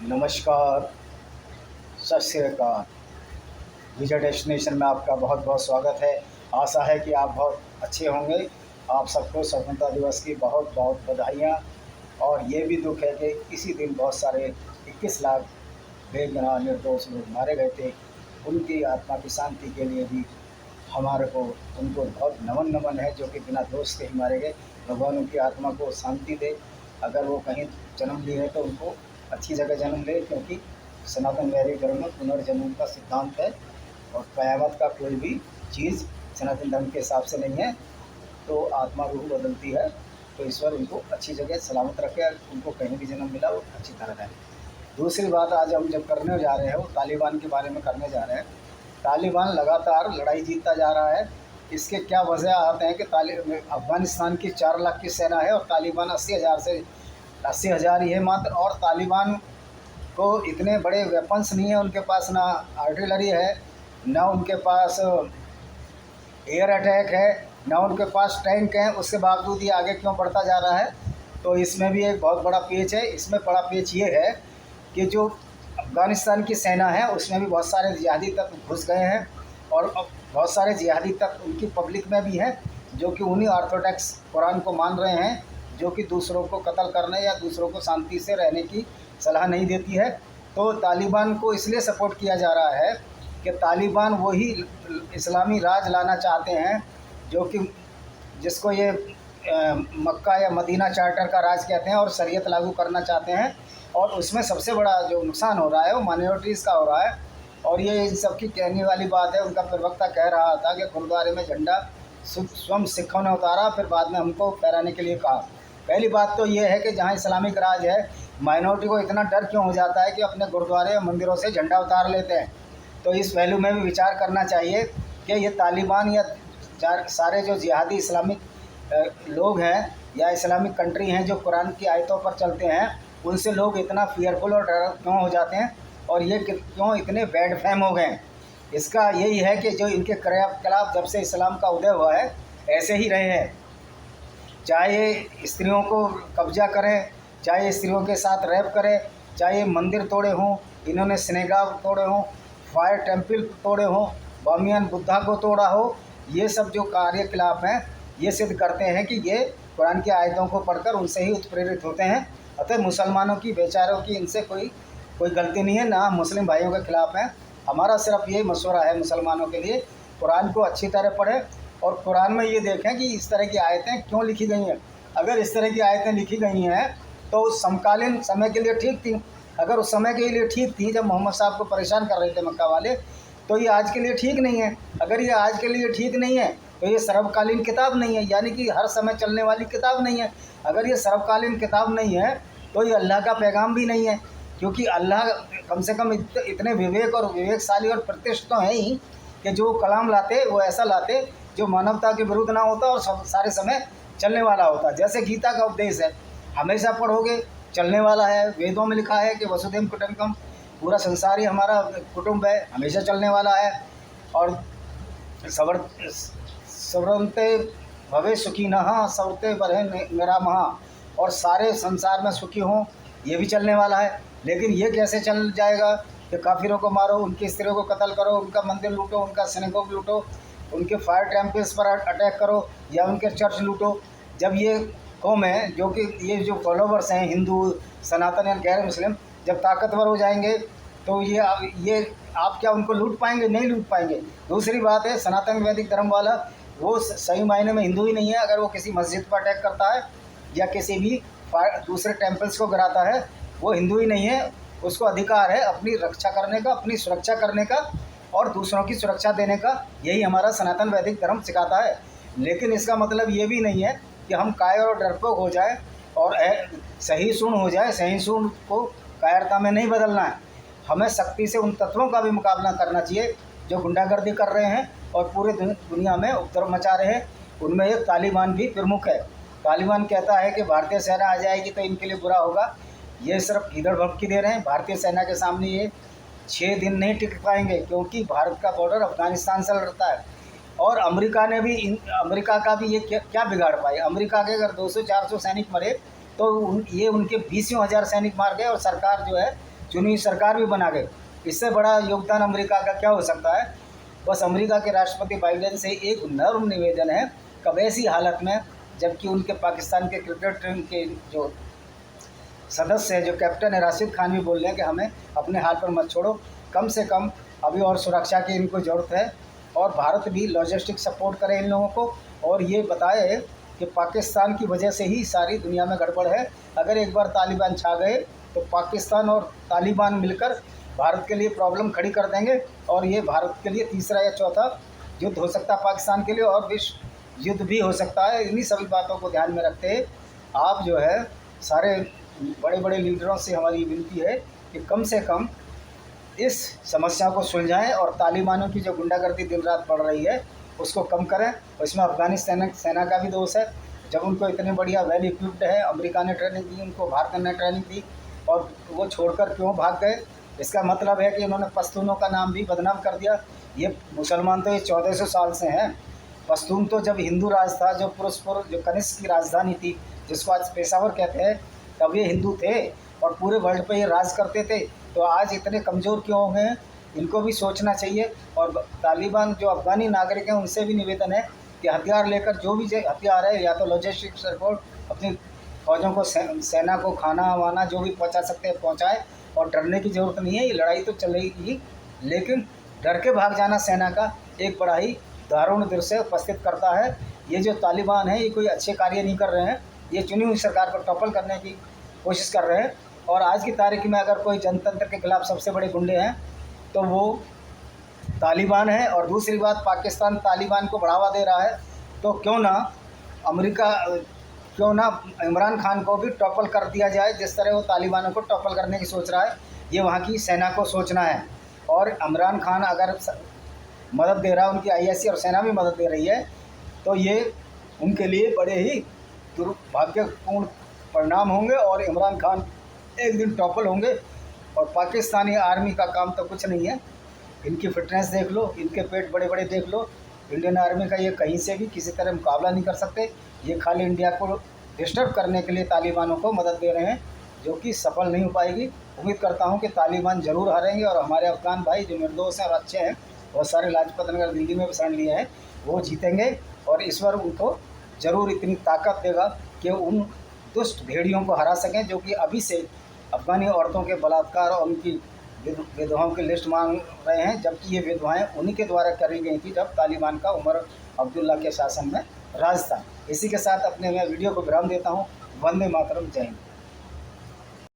नमस्कार, सत श्री अकाल। विजय डेस्टिनेशन में आपका बहुत बहुत स्वागत है। आशा है कि आप बहुत अच्छे होंगे। आप सबको स्वतंत्रता दिवस की बहुत बहुत बधाइयाँ। और ये भी दुख है कि इसी दिन बहुत सारे 21 लाख बेगुनाह निर्दोष लोग मारे गए थे। उनकी आत्मा की शांति के लिए भी हमारे को उनको बहुत नमन नमन है, जो कि बिना दोष के ही मारे गए। भगवान उनकी आत्मा को शांति दे। अगर वो कहीं जन्म लिए हैं तो उनको अच्छी जगह जन्म ले, क्योंकि सनातन वैदिक धर्म में पुनर्जन्म का सिद्धांत है और क़यामत का कोई भी चीज़ सनातन धर्म के हिसाब से नहीं है। तो आत्मा रूह बदलती है। तो ईश्वर उनको अच्छी जगह सलामत रखे। उनको कहीं भी जन्म मिला वो अच्छी तरह रहे। दूसरी बात आज हम जब करने जा रहे हैं वो तालिबान के बारे में करने जा रहे हैं। तालिबान लगातार लड़ाई जीतता जा रहा है। इसके क्या वजह आते हैं कि अफ़गानिस्तान की 4 लाख की सेना है और तालिबान 80,000 ही है मात्र। और तालिबान को इतने बड़े वेपन्स नहीं है उनके पास, ना आर्टिलरी है, ना उनके पास एयर अटैक है, ना उनके पास टैंक हैं। उसके बावजूद ये आगे क्यों बढ़ता जा रहा है? तो इसमें भी एक बहुत बड़ा पेच है। इसमें बड़ा पेच ये है कि जो अफ़गानिस्तान की सेना है उसमें भी बहुत सारे जिहादी तत्व घुस गए हैं और अब बहुत सारे जिहादी तत्व उनकी पब्लिक में भी हैं, जो कि उन्हीं ऑर्थोडॉक्स कुरान को मान रहे हैं, जो कि दूसरों को कत्ल करने या दूसरों को शांति से रहने की सलाह नहीं देती है। तो तालिबान को इसलिए सपोर्ट किया जा रहा है कि तालिबान वही इस्लामी राज लाना चाहते हैं, जो कि जिसको ये मक्का या मदीना चार्टर का राज कहते हैं, और शरीयत लागू करना चाहते हैं। और उसमें सबसे बड़ा जो नुकसान हो रहा है वो माइनॉरिटीज़ का हो रहा है। और ये इन सब की कहने वाली बात है। उनका प्रवक्ता कह रहा था कि गुरुद्वारे में झंडा स्वयं सिखों ने उतारा, फिर बाद में हमको फहराने के लिए कहा। पहली बात तो ये है कि जहाँ इस्लामिक राज है, माइनॉरिटी को इतना डर क्यों हो जाता है कि अपने गुरुद्वारे या मंदिरों से झंडा उतार लेते हैं। तो इस पहलू में भी विचार करना चाहिए कि ये तालिबान या सारे जो जिहादी इस्लामिक लोग हैं या इस्लामिक कंट्री हैं जो कुरान की आयतों पर चलते हैं, उनसे लोग इतना फियरफुल और डर क्यों हो जाते हैं और ये क्यों इतने बैड फैम हो गए हैं। इसका यही है कि जो इनके खिलाफ जब से इस्लाम का उदय हुआ है ऐसे ही रहे हैं। चाहे स्त्रियों को कब्जा करें, चाहे स्त्रियों के साथ रैप करें, चाहे मंदिर तोड़े हों, इन्होंने सिनेगाव तोड़े हों, फायर टेम्पल तोड़े हों, बामियान बुद्धा को तोड़ा हो, ये सब जो कार्यकलाप हैं ये सिद्ध करते हैं कि ये कुरान की आयतों को पढ़कर उनसे ही उत्प्रेरित होते हैं। अतः मुसलमानों की बेचारों की इनसे कोई गलती नहीं है, ना मुस्लिम भाइयों के खिलाफ़ हैं। हमारा सिर्फ यही मशवरा है मुसलमानों के लिए, कुरान को अच्छी तरह पढ़ें और कुरान में ये देखें कि इस तरह की आयतें क्यों लिखी गई हैं। अगर इस तरह की आयतें लिखी गई हैं तो उस समकालीन समय के लिए ठीक थी। अगर उस समय के लिए ठीक थी जब मोहम्मद साहब को परेशान कर रहे थे मक्का वाले, तो ये आज के लिए ठीक नहीं है। अगर ये आज के लिए ठीक नहीं है तो ये सर्वकालीन किताब नहीं है, यानी कि हर समय चलने वाली किताब नहीं है। अगर ये सर्वकालीन किताब नहीं है तो ये अल्लाह का पैगाम भी नहीं है, क्योंकि अल्लाह कम से कम इतने विवेक और विवेकशाली और प्रतिष्ठित तो हैं ही कि जो कलाम लाते वो ऐसा लाते जो मानवता के विरुद्ध ना होता और सारे समय चलने वाला होता। जैसे गीता का उपदेश है, हमेशा पढ़ोगे, चलने वाला है। वेदों में लिखा है कि वसुधैव कुटुंबकम, पूरा संसार ही हमारा कुटुंब है, हमेशा चलने वाला है। और सवरंते भवे सुखी नहा सवरते बरहे मेरा महा, और सारे संसार में सुखी हों, ये भी चलने वाला है। लेकिन ये कैसे चल जाएगा कि काफिरों को मारो, उनकी स्त्रियों को कत्ल करो, उनका मंदिर लूटो, उनका सिनेगोग लूटो, उनके फायर टेम्पल्स पर अटैक करो या उनके चर्च लूटो। जब ये कौम है जो कि ये जो फॉलोवर्स हैं हिंदू, सनातन या गैर मुस्लिम, जब ताकतवर हो जाएंगे तो ये आप क्या उनको लूट पाएंगे? नहीं लूट पाएंगे। दूसरी बात है, सनातन वैदिक धर्म वाला वो सही मायने में हिंदू ही नहीं है। अगर वो किसी मस्जिद पर अटैक करता है या किसी भी दूसरे टेम्पल्स को गिराता है, वो हिंदू ही नहीं है। उसको अधिकार है अपनी रक्षा करने का, अपनी सुरक्षा करने का और दूसरों की सुरक्षा देने का। यही हमारा सनातन वैदिक धर्म सिखाता है। लेकिन इसका मतलब ये भी नहीं है कि हम कायर और डरपोक हो जाए और सहिष्णु हो जाए। सहिष्णु को कायरता में नहीं बदलना है। हमें सख्ती से उन तत्वों का भी मुकाबला करना चाहिए जो गुंडागर्दी कर रहे हैं और पूरे दुनिया में उपद्रव मचा रहे हैं। उनमें एक तालिबान भी प्रमुख है। तालिबान कहता है कि भारतीय सेना आ जाएगी तो इनके लिए बुरा होगा। ये सिर्फ इधर भपकी दे रहे हैं। भारतीय सेना के सामने ये 6 दिन नहीं टिक पाएंगे, क्योंकि भारत का बॉर्डर अफगानिस्तान से लड़ता है। और अमेरिका का भी ये क्या बिगाड़ पाए। अमेरिका के अगर 200-400 सैनिक मरे तो ये उनके 20,000 सैनिक मार गए और सरकार जो है चुनी हुई सरकार भी बना गए। इससे बड़ा योगदान अमेरिका का क्या हो सकता है। बस अमेरिका के राष्ट्रपति बाइडेन से एक नर्म निवेदन है, कब ऐसी हालत में जबकि उनके पाकिस्तान के क्रिकेट टीम के जो सदस्य है, जो कैप्टन है राशिद खान, भी बोल रहे हैं कि हमें अपने हाल पर मत छोड़ो, कम से कम अभी और सुरक्षा की इनको ज़रूरत है, और भारत भी लॉजिस्टिक सपोर्ट करे इन लोगों को, और ये बताए कि पाकिस्तान की वजह से ही सारी दुनिया में गड़बड़ है। अगर एक बार तालिबान छा गए तो पाकिस्तान और तालिबान मिलकर भारत के लिए प्रॉब्लम खड़ी कर देंगे, और ये भारत के लिए तीसरा या चौथा युद्ध हो सकता है पाकिस्तान के लिए, और विश्व युद्ध भी हो सकता है। इन्हीं सभी बातों को ध्यान में रखते हुए आप जो है सारे बड़े बड़े लीडरों से हमारी विनती है कि कम से कम इस समस्या को सुलझाएं, और तालिबानों की जो गुंडागर्दी दिन रात बढ़ रही है उसको कम करें। और इसमें अफ़गानिस्तान सेना का भी दोष है, जब उनको इतने बढ़िया वेल इक्विप्ड है, अमेरिका ने ट्रेनिंग दी उनको, भारत ने ट्रेनिंग दी, और वो छोड़कर क्यों भाग गए। इसका मतलब है कि इन्होंने पश्तूनों का नाम भी बदनाम कर दिया। ये मुसलमान तो ये 1400 साल से हैं। पश्तून तो जब हिंदू राज था, जो पुरुषपुर जो कनिष्क की राजधानी थी, जिसको आज पेशावर कहते हैं, तब ये हिंदू थे और पूरे वर्ल्ड पे ये राज करते थे। तो आज इतने कमज़ोर क्यों हो गए हैं, इनको भी सोचना चाहिए। और तालिबान जो अफ़गानी नागरिक हैं उनसे भी निवेदन है कि हथियार लेकर, जो भी हथियार है, या तो लॉजिस्टिक सपोर्ट अपनी फौजों को, सेना को खाना वाना जो भी पहुंचा सकते हैं पहुंचाएं, और डरने की ज़रूरत नहीं है। ये लड़ाई तो चलेगी, लेकिन डर के भाग जाना सेना का एक बड़ा ही दारुण दृश्य उपस्थित करता है। ये जो तालिबान है ये कोई अच्छे कार्य नहीं कर रहे हैं, ये चुनी हुई सरकार को टॉपल करने की कोशिश कर रहे हैं। और आज की तारीख में अगर कोई जनतंत्र के खिलाफ सबसे बड़े गुंडे हैं तो वो तालिबान है। और दूसरी बात, पाकिस्तान तालिबान को बढ़ावा दे रहा है, तो क्यों ना अमेरिका, क्यों ना इमरान खान को भी टॉपल कर दिया जाए, जिस तरह वो तालिबानों को टॉपल करने की सोच रहा है। ये वहाँ की सेना को सोचना है। और इमरान खान अगर मदद दे रहा है, उनकी आईएससी और सेना भी मदद दे रही है, तो ये उनके लिए बड़े ही दुर्भाग्यपूर्ण परिणाम होंगे, और इमरान खान एक दिन टॉपल होंगे। और पाकिस्तानी आर्मी का काम तो कुछ नहीं है, इनकी फिटनेस देख लो, इनके पेट बड़े बड़े देख लो। इंडियन आर्मी का ये कहीं से भी किसी तरह मुकाबला नहीं कर सकते। ये खाली इंडिया को डिस्टर्ब करने के लिए तालिबानों को मदद दे रहे हैं, जो कि सफल नहीं हो पाएगी। उम्मीद करता हूँ कि तालिबान ज़रूर हारेंगे, और हमारे अफ़गान भाई जो निर्दोष हैं और अच्छे हैं, बहुत सारे लाजपत नगर दिल्ली में भी शरण लिए हैं, वो जीतेंगे। और ईश्वर उनको ज़रूर इतनी ताकत देगा कि उन दुष्ट भेड़ियों को हरा सकें, जो कि अभी से अफ़गानी औरतों के बलात्कार और उनकी विधवाओं की लिस्ट मांग रहे हैं, जबकि ये विधवाएं उन्हीं के द्वारा करी गई थी जब तालिबान का उमर अब्दुल्ला के शासन में राज था। इसी के साथ अपने मैं वीडियो को विराम देता हूँ। वंदे मातरम, जय हिंद।